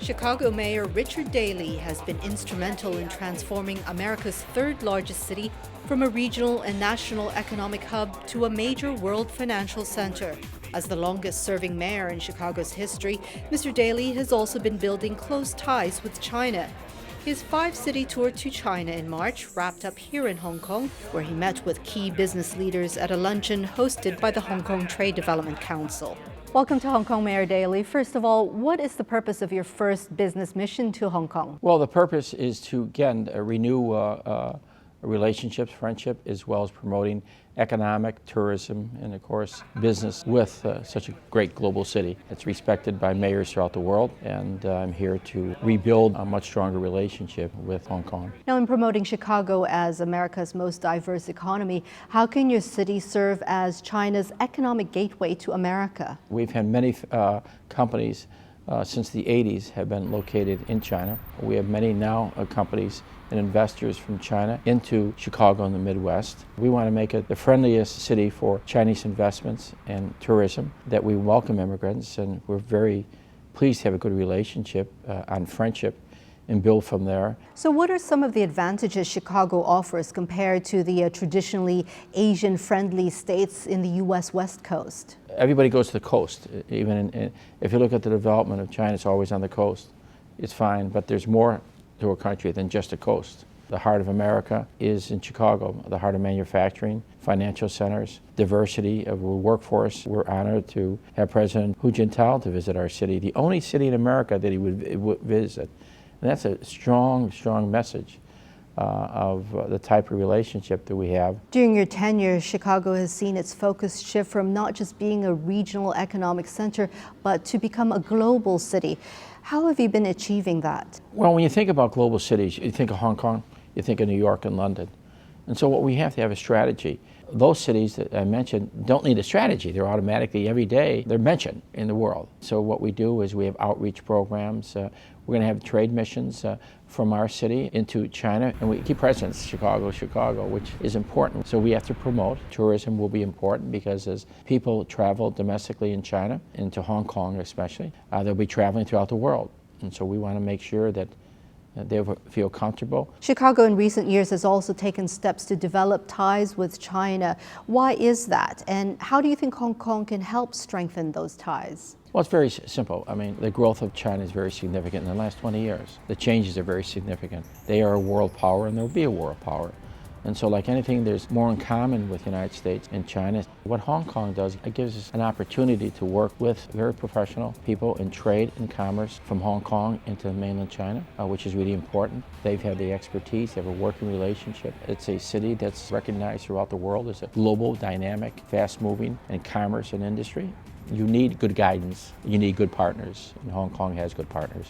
Chicago Mayor Richard Daley has been instrumental in transforming America's third largest city from a regional and national economic hub to a major world financial center. As the longest-serving mayor in Chicago's history, Mr. Daley has also been building close ties with China. His 5-city tour to China in March wrapped up here in Hong Kong, where he met with key business leaders at a luncheon hosted by the Hong Kong Trade Development Council. Welcome to Hong Kong, Mayor Daley. First of all, what is the purpose of your first business mission to Hong Kong? Well, the purpose is to, again, renew relationships, friendship, as well as promoting economic, tourism, and of course, business with such a great global city. It's respected by mayors throughout the world, and I'm here to rebuild a much stronger relationship with Hong Kong. Now, in promoting Chicago as America's most diverse economy, how can your city serve as China's economic gateway to America? We've had many companies since the 80s have been located in China. We have many now companies and investors from China into Chicago and the Midwest. We want to make it the friendliest city for Chinese investments and tourism, that we welcome immigrants, and we're very pleased to have a good relationship on friendship and build from there. So what are some of the advantages Chicago offers compared to the traditionally Asian-friendly states in the U.S. West Coast? Everybody goes to the coast. Even if you look at the development of China, it's always on the coast. It's fine, but there's more to a country than just a coast. The heart of America is in Chicago, the heart of manufacturing, financial centers, diversity of the workforce. We're honored to have President Hu Jintao to visit our city, the only city in America that he would visit. And that's a strong, strong message of the type of relationship that we have. During your tenure, Chicago has seen its focus shift from not just being a regional economic center, but to become a global city. How have you been achieving that? Well, when you think about global cities, you think of Hong Kong, you think of New York and London. And so what we have to have a strategy. Those cities that I mentioned don't need a strategy. They're automatically, every day, they're mentioned in the world. So what we do is we have outreach programs. We're going to have trade missions from our city into China, and we keep presence, Chicago, which is important. So we have to promote. Tourism will be important because as people travel domestically in China, into Hong Kong especially, they'll be traveling throughout the world. And so we want to make sure that they feel comfortable. Chicago in recent years has also taken steps to develop ties with China. Why is that? And how do you think Hong Kong can help strengthen those ties? Well, it's very simple. I mean, the growth of China is very significant in the last 20 years. The changes are very significant. They are a world power, and they'll be a world power. And so like anything, there's more in common with the United States and China. What Hong Kong does, it gives us an opportunity to work with very professional people in trade and commerce from Hong Kong into mainland China, which is really important. They've had the expertise, they have a working relationship. It's a city that's recognized throughout the world as a global, dynamic, fast-moving in commerce and industry. You need good guidance, you need good partners, and Hong Kong has good partners.